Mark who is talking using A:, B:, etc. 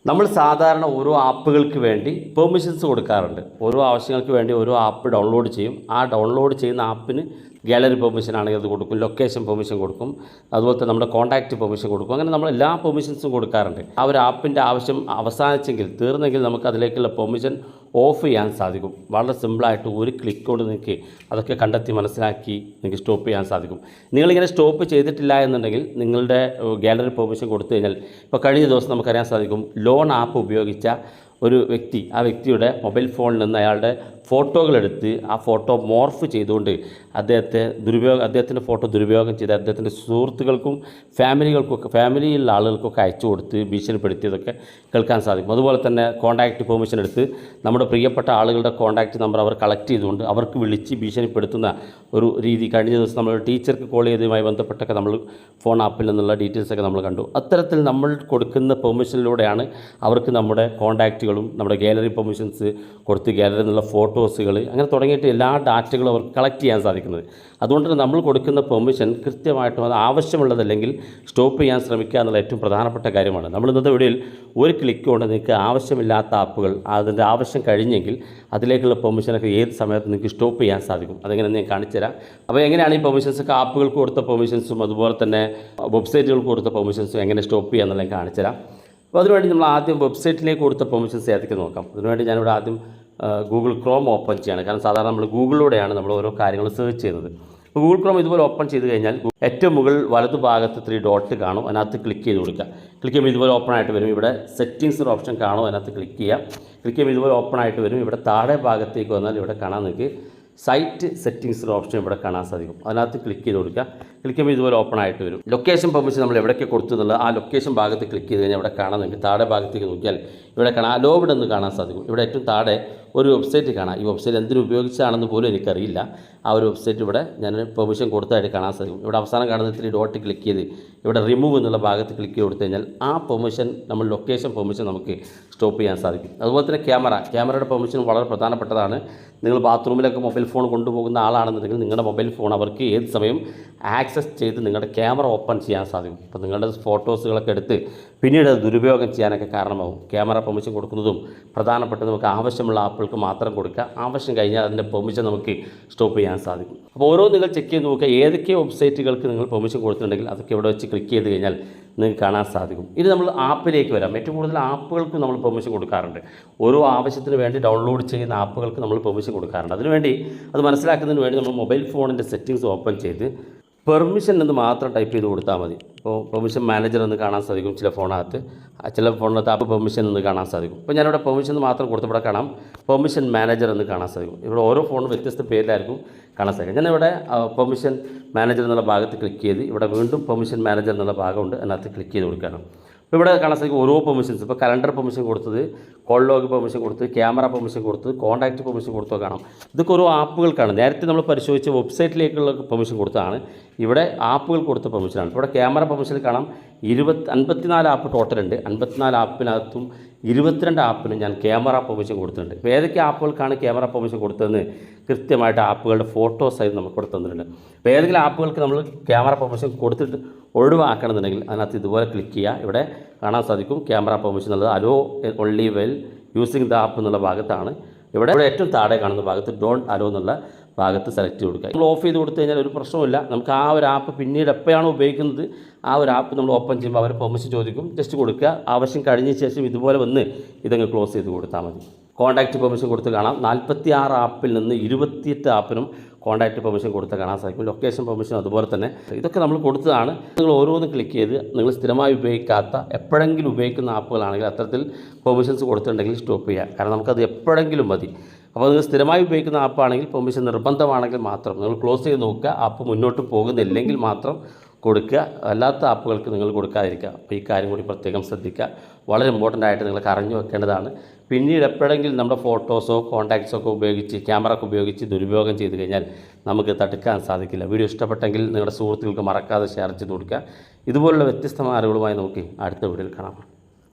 A: നമ്മൾ സാധാരണ ഓരോ ആപ്പുകൾക്ക് വേണ്ടി പെർമിഷൻസ് കൊടുക്കാറുണ്ട്. ഓരോ ആവശ്യങ്ങൾക്ക് വേണ്ടി ഓരോ ആപ്പ് ഡൗൺലോഡ് ചെയ്യും. ആ ഡൗൺലോഡ് ചെയ്യുന്ന ആപ്പിന് ഗാലറി പെർമിഷൻ ആണെങ്കിൽ അത് കൊടുക്കും, ലൊക്കേഷൻ പെർമിഷൻ കൊടുക്കും, അതുപോലെ തന്നെ നമ്മുടെ കോൺടാക്റ്റ് പെർമിഷൻ കൊടുക്കും. അങ്ങനെ നമ്മൾ എല്ലാ പെർമിഷൻസും കൊടുക്കാറുണ്ട്. ആ ഒരു ആപ്പിൻ്റെ ആവശ്യം അവസാനിച്ചെങ്കിൽ തീർന്നെങ്കിൽ നമുക്ക് അതിലേക്കുള്ള പെർമിഷൻ ഓഫ് ചെയ്യാൻ സാധിക്കും. വളരെ സിമ്പിളായിട്ട് ഒരു ക്ലിക്ക് കൊണ്ട് നിങ്ങൾക്ക് അതൊക്കെ കണ്ടെത്തി മനസ്സിലാക്കി നിങ്ങൾക്ക് സ്റ്റോപ്പ് ചെയ്യാൻ സാധിക്കും. നിങ്ങളിങ്ങനെ സ്റ്റോപ്പ് ചെയ്തിട്ടില്ല എന്നുണ്ടെങ്കിൽ നിങ്ങളുടെ ഗാലറി പെർമിഷൻ കൊടുത്തു കഴിഞ്ഞാൽ ഇപ്പോൾ കഴിഞ്ഞ ദിവസം നമുക്കറിയാൻ സാധിക്കും, ലോൺ ആപ്പ് ഉപയോഗിച്ച ഒരു വ്യക്തി ആ വ്യക്തിയുടെ മൊബൈൽ ഫോണിൽ നിന്ന് അയാളുടെ ഫോട്ടോകളെടുത്ത് ആ ഫോട്ടോ മോർഫ് ചെയ്തുകൊണ്ട് അദ്ദേഹത്തിൻ്റെ ഫോട്ടോ ദുരുപയോഗം ചെയ്ത് അദ്ദേഹത്തിൻ്റെ സുഹൃത്തുക്കൾക്കും ഫാമിലിയിലുള്ള ആളുകൾക്കൊക്കെ അയച്ചു കൊടുത്ത് ഭീഷണിപ്പെടുത്തിയതൊക്കെ കേൾക്കാൻ സാധിക്കും. അതുപോലെ തന്നെ കോൺടാക്റ്റ് പെർമിഷൻ എടുത്ത് നമ്മുടെ പ്രിയപ്പെട്ട ആളുകളുടെ കോൺടാക്റ്റ് നമ്പർ അവർ കളക്ട് ചെയ്തുകൊണ്ട് അവർക്ക് വിളിച്ച് ഭീഷണിപ്പെടുത്തുന്ന ഒരു രീതി കഴിഞ്ഞ ദിവസം നമ്മൾ ടീച്ചർക്ക് കോൾ ചെയ്തതുമായി ബന്ധപ്പെട്ടൊക്കെ നമ്മൾ ഫോൺ ആപ്പിൽ നിന്നുള്ള ഡീറ്റെയിൽസൊക്കെ നമ്മൾ കണ്ടു. അത്തരത്തിൽ നമ്മൾ കൊടുക്കുന്ന പെർമിഷനിലൂടെയാണ് അവർക്ക് നമ്മുടെ കോൺടാക്റ്റുകളും നമ്മുടെ ഗാലറി പെർമിഷൻസ് കൊടുത്ത് ഗാലറിയിൽ നിന്നുള്ള ഫോട്ടോസുകൾ അങ്ങനെ തുടങ്ങിയിട്ട് എല്ലാ ഡാറ്റകളും അവർക്ക് കളക്ട് ചെയ്യാൻ സാധിക്കുന്നത്. അതുകൊണ്ട് തന്നെ നമ്മൾ കൊടുക്കുന്ന പെർമിഷൻ കൃത്യമായിട്ടും അത് ആവശ്യമുള്ളതല്ലെങ്കിൽ സ്റ്റോപ്പ് ചെയ്യാൻ ശ്രമിക്കുക എന്നുള്ള ഏറ്റവും പ്രധാനപ്പെട്ട കാര്യമാണ്. നമ്മൾ ഇന്നത്തെ വീഡിയോയിൽ ഒരു ക്ലിക്ക് കൊണ്ട് നിങ്ങൾക്ക് ആവശ്യമില്ലാത്ത ആപ്പുകൾ അതിൻ്റെ ആവശ്യം കഴിഞ്ഞെങ്കിൽ അതിലേക്കുള്ള പെർമിഷനൊക്കെ ഏത് സമയത്ത് നിങ്ങൾക്ക് സ്റ്റോപ്പ് ചെയ്യാൻ സാധിക്കും. അതെങ്ങനെ ഞാൻ കാണിച്ചു തരാം. അപ്പോൾ എങ്ങനെയാണ് ഈ പെർമിഷൻസൊക്കെ ആപ്പുകൾക്ക് കൊടുത്ത പെർമിഷൻസും അതുപോലെ തന്നെ വെബ്സൈറ്റുകൾക്ക് കൊടുത്ത പെർമിഷൻസും എങ്ങനെ സ്റ്റോപ്പ് ചെയ്യുക എന്നുള്ളത് ഞാൻ കാണിച്ചു തരാം. അപ്പോൾ അതിനുവേണ്ടി നമ്മൾ ആദ്യം വെബ്സൈറ്റിലേക്ക് കൊടുത്ത പെർമിഷൻസ് ഏതൊക്കെ നോക്കാം. അതിനുവേണ്ടി ഞാനിവിടെ ആദ്യം ഗൂഗിൾ ക്രോം ഓപ്പൺ ചെയ്യാണ്. കാരണം സാധാരണ നമ്മൾ ഗൂഗിളിലൂടെയാണ് നമ്മൾ ഓരോ കാര്യങ്ങൾ സെർച്ച് ചെയ്യുന്നത്. അപ്പോൾ ഗൂഗിൾ ക്രോം ഇതുപോലെ ഓപ്പൺ ചെയ്ത് കഴിഞ്ഞാൽ ഏറ്റവും മുകളിൽ വലതു ഭാഗത്ത് 3 ഡോട്ട് കാണും, അതിനകത്ത് ക്ലിക്ക് ചെയ്ത് കൊടുക്കുക. ക്ലിക്ക് ചെയ്യുമ്പോൾ ഇതുപോലെ ഓപ്പൺ ആയിട്ട് വരും. ഇവിടെ സെറ്റിങ്സ് ഒരു ഓപ്ഷൻ കാണും, അതിനകത്ത് ക്ലിക്ക് ചെയ്യുക. ക്ലിക്ക് ചെയ്യുമ്പോൾ ഇതുപോലെ ഓപ്പൺ ആയിട്ട് വരും. ഇവിടെ താഴെ ഭാഗത്തേക്ക് വന്നാൽ ഇവിടെ കാണാൻ നിങ്ങൾക്ക് സൈറ്റ് സെറ്റിങ്സ് ഒരു ഓപ്ഷൻ ഇവിടെ കാണാൻ സാധിക്കും. അതിനകത്ത് ക്ലിക്ക് ചെയ്ത് കൊടുക്കുക. ക്ലിക്ക് ചെയ്യുമ്പോൾ ഇതുപോലെ ഓപ്പൺ ആയിട്ട് വരും. ലൊക്കേഷൻ പെർമിഷൻ നമ്മൾ എവിടെയൊക്കെ കൊടുത്തു എന്നുള്ളത് ആ ലൊക്കേഷൻ ഭാഗത്ത് ക്ലിക്ക് ചെയ്ത് കഴിഞ്ഞാൽ ഇവിടെ കാണാൻ നിങ്ങൾക്ക് താഴെ ഭാഗത്തേക്ക് നോക്കിയാൽ ഇവിടെ കാണാം അലോവ്ഡ് എന്ന് കാണാൻ സാധിക്കും. ഇവിടെ ഏറ്റവും താഴെ ഒരു വെബ്സൈറ്റ് കാണാം. ഈ വെബ്സൈറ്റ് എന്തിനു ഉപയോഗിച്ചാണെന്ന് പോലും എനിക്കറിയില്ല. ആ ഒരു വെബ്സൈറ്റ് ഇവിടെ ഞാൻ പെർമിഷൻ കൊടുത്തതായിട്ട് കാണാൻ സാധിക്കും. ഇവിടെ അവസാനം കാണുന്ന 3 ഡോട്ട് ക്ലിക്ക് ചെയ്ത് ഇവിടെ റിമൂവ് എന്നുള്ള ഭാഗത്ത് ക്ലിക്ക് ചെയ്ത് കൊടുത്തു കഴിഞ്ഞാൽ ആ പെർമിഷൻ നമ്മൾ ലൊക്കേഷൻ പെർമിഷൻ നമുക്ക് സ്റ്റോപ്പ് ചെയ്യാൻ സാധിക്കും. അതുപോലെ തന്നെ ക്യാമറയുടെ പെർമിഷൻ വളരെ പ്രധാനപ്പെട്ടതാണ്. നിങ്ങൾ ബാത്റൂമിലൊക്കെ മൊബൈൽ ഫോൺ കൊണ്ടുപോകുന്ന ആളാണെന്നുണ്ടെങ്കിൽ നിങ്ങളുടെ മൊബൈൽ ഫോൺ അവർക്ക് ഏത് സമയം ആക്സസ് ചെയ്ത് നിങ്ങളുടെ ക്യാമറ ഓപ്പൺ ചെയ്യാൻ സാധിക്കും. അപ്പോൾ നിങ്ങളുടെ ഫോട്ടോസുകളൊക്കെ എടുത്ത് പിന്നീട് അത് ദുരുപയോഗം ചെയ്യാനൊക്കെ കാരണമാകും. ക്യാമറ പെർമിഷൻ കൊടുക്കുന്നതും പ്രധാനപ്പെട്ട നമുക്ക് ആവശ്യമുള്ള ആപ്പുകൾക്ക് മാത്രം കൊടുക്കുക. ആവശ്യം കഴിഞ്ഞാൽ അതിൻ്റെ പെർമിഷൻ നമുക്ക് സ്റ്റോപ്പ് ചെയ്യാൻ സാധിക്കും. അപ്പോൾ ഓരോ നിങ്ങൾ ചെക്ക് ചെയ്ത് നോക്കുക ഏതൊക്കെ വെബ്സൈറ്റുകൾക്ക് നിങ്ങൾ പെർമിഷൻ കൊടുത്തിട്ടുണ്ടെങ്കിൽ അതൊക്കെ ഇവിടെ വെച്ച് ക്ലിക്ക് ചെയ്ത് കഴിഞ്ഞാൽ നിങ്ങൾക്ക് കാണാൻ സാധിക്കും. ഇനി നമ്മൾ ആപ്പിലേക്ക് വരാം. ഏറ്റവും കൂടുതൽ ആപ്പുകൾക്ക് നമ്മൾ പെർമിഷൻ കൊടുക്കാറുണ്ട്. ഓരോ ആവശ്യത്തിന് വേണ്ടി ഡൗൺലോഡ് ചെയ്യുന്ന ആപ്പുകൾക്ക് നമ്മൾ പെർമിഷൻ കൊടുക്കാറുണ്ട്. അതിനുവേണ്ടി അത് മനസ്സിലാക്കുന്നതിന് വേണ്ടി നമ്മൾ മൊബൈൽ ഫോണിൻ്റെ സെറ്റിങ്സ് ഓപ്പൺ ചെയ്ത് പെർമിഷൻ എന്ന് മാത്രം ടൈപ്പ് ചെയ്ത് കൊടുത്താൽ മതി. ഇപ്പോൾ പെർമിഷൻ മാനേജർ എന്ന് കാണാൻ സാധിക്കും ചില ഫോണിനകത്ത് ആപ്പ് പെർമിഷൻ എന്ന് കാണാൻ സാധിക്കും. ഇപ്പോൾ ഞാനിവിടെ പെർമിഷൻ എന്ന് മാത്രം കൊടുത്തപ്പോൾ കാണാം പെർമിഷൻ മാനേജർ എന്ന് കാണാൻ സാധിക്കും. ഇവിടെ ഓരോ ഫോണും വ്യത്യസ്ത പേരിലായിരിക്കും കാണാൻ സാധിക്കും. ഞാനിവിടെ പെർമിഷൻ മാനേജർ എന്നുള്ള ഭാഗത്ത് ക്ലിക്ക് ചെയ്ത് ഇവിടെ വീണ്ടും പെർമിഷൻ മാനേജർ എന്നുള്ള ഭാഗമുണ്ട്, അതിനകത്ത് ക്ലിക്ക് ചെയ്ത് കൊടുക്കണം. ഇപ്പോൾ ഇവിടെ കാണാൻ സാധിക്കും ഓരോ പെർമിഷൻസ്. ഇപ്പോൾ കലണ്ടർ പെർമിഷൻ കൊടുത്തത്, കോൾ ലോഗ് പെർമിഷൻ കൊടുത്തത്, ക്യാമറ പെർമിഷൻ കൊടുത്തത്, കോൺടാക്റ്റ് പെർമിഷൻ കൊടുത്തോ കാണാം. ഇതൊക്കെ ഓരോ ആപ്പുകൾക്കാണ്. നേരത്തെ നമ്മൾ പരിശോധിച്ച വെബ്സൈറ്റിലേക്കുള്ള പെർമിഷൻ കൊടുത്തതാണ്. ഇവിടെ ആപ്പുകൾ കൊടുത്ത പെർമിഷനാണ്. ഇവിടെ ക്യാമറ പെർമിഷനിൽ കാണാം 54 ആപ്പ് ടോട്ടലുണ്ട്. 54 ആപ്പിനകത്തും 22 ആപ്പിനും ഞാൻ ക്യാമറ പെർമിഷൻ കൊടുത്തിട്ടുണ്ട്. ഇപ്പോൾ ഏതൊക്കെ ആപ്പുകൾക്കാണ് ക്യാമറ പെർമിഷൻ കൊടുത്തതെന്ന് കൃത്യമായിട്ട് ആപ്പുകളുടെ ഫോട്ടോസ് ആയി നമുക്ക് ഇവിടെ തന്നിട്ടുണ്ട്. അപ്പോൾ ഏതെങ്കിലും ആപ്പുകൾക്ക് നമ്മൾ ക്യാമറ പെർമിഷൻ കൊടുത്തിട്ട് ഒഴിവാക്കണമെന്നുണ്ടെങ്കിൽ അതിനകത്ത് ഇതുപോലെ ക്ലിക്ക് ചെയ്യുക. ഇവിടെ കാണാൻ സാധിക്കും ക്യാമറ പെർമിഷൻ എന്നുള്ളത് hello only well using the app എന്നുള്ള ഭാഗത്താണ്. ഇവിടെ ഏറ്റവും താഴെ കാണുന്ന ഭാഗത്ത് ഡോണ്ട് അലോ എന്നുള്ള ഭാഗത്ത് സെലക്ട് ചെയ്ത് കൊടുക്കുക. നമ്മൾ ഓഫ് ചെയ്ത് കൊടുത്തു കഴിഞ്ഞാൽ ഒരു പ്രശ്നമില്ല. നമുക്ക് ആ ഒരു ആപ്പ് പിന്നീട് എപ്പോഴാണ് ഉപയോഗിക്കുന്നത് ആ ഒരു ആപ്പ് നമ്മൾ ഓപ്പൺ ചെയ്യുമ്പോൾ അവർ പെർമിഷൻ ചോദിക്കും, ജസ്റ്റ് കൊടുക്കുക. ആവശ്യം കഴിഞ്ഞ ശേഷം ഇതുപോലെ വന്ന് ഇതങ്ങ് ക്ലോസ് ചെയ്ത് കൊടുത്താൽ മതി. കോൺടാക്റ്റ് പെർമിഷൻ കൊടുത്ത് കാണാം 46 ആപ്പിൽ നിന്ന് 28 ആപ്പിനും കോൺടാക്റ്റ് പെർമിഷൻ കൊടുത്ത് കാണാൻ സാധിക്കും. ലൊക്കേഷൻ പെർമിഷൻ അതുപോലെ തന്നെ ഇതൊക്കെ നമ്മൾ കൊടുത്തതാണ്. നിങ്ങൾ ഓരോന്നും ക്ലിക്ക് ചെയ്ത് നിങ്ങൾ സ്ഥിരമായി ഉപയോഗിക്കാത്ത എപ്പോഴെങ്കിലും ഉപയോഗിക്കുന്ന ആപ്പുകളാണെങ്കിൽ അത്തരത്തിൽ പെർമിഷൻസ് കൊടുത്തിട്ടുണ്ടെങ്കിൽ സ്റ്റോപ്പ് ചെയ്യുക. കാരണം നമുക്കത് എപ്പോഴെങ്കിലും മതി. അപ്പോൾ നിങ്ങൾ സ്ഥിരമായി ഉപയോഗിക്കുന്ന ആപ്പാണെങ്കിൽ പെർമിഷൻ നിർബന്ധമാണെങ്കിൽ മാത്രം നിങ്ങൾ ക്ലോസ് ചെയ്ത് നോക്കുക. ആപ്പ് മുന്നോട്ട് പോകുന്നില്ലെങ്കിൽ മാത്രം കൊടുക്കുക. അല്ലാത്ത ആപ്പുകൾക്ക് നിങ്ങൾ കൊടുക്കാതിരിക്കുക. അപ്പോൾ ഈ കാര്യം കൂടി പ്രത്യേകം ശ്രദ്ധിക്കുക. വളരെ ഇമ്പോർട്ടൻ്റ് ആയിട്ട് നിങ്ങൾക്ക് അറിഞ്ഞു വെക്കേണ്ടതാണ്. പിന്നീട് എപ്പോഴെങ്കിലും നമ്മുടെ ഫോട്ടോസോ കോൺടാക്ട്സോ ഒക്കെ ഉപയോഗിച്ച് ക്യാമറ ഒക്കെ ഉപയോഗിച്ച് ദുരുപയോഗം ചെയ്ത് കഴിഞ്ഞാൽ നമുക്ക് തടുക്കാൻ സാധിക്കില്ല. വീഡിയോ ഇഷ്ടപ്പെട്ടെങ്കിൽ നിങ്ങളുടെ സുഹൃത്തുക്കൾക്ക് മറക്കാതെ ഷെയർ ചെയ്ത് കൊടുക്കുക. ഇതുപോലുള്ള വ്യത്യസ്തമായ അറിവുകളുമായി നോക്കി അടുത്ത വീഡിയോയിൽ കാണാം.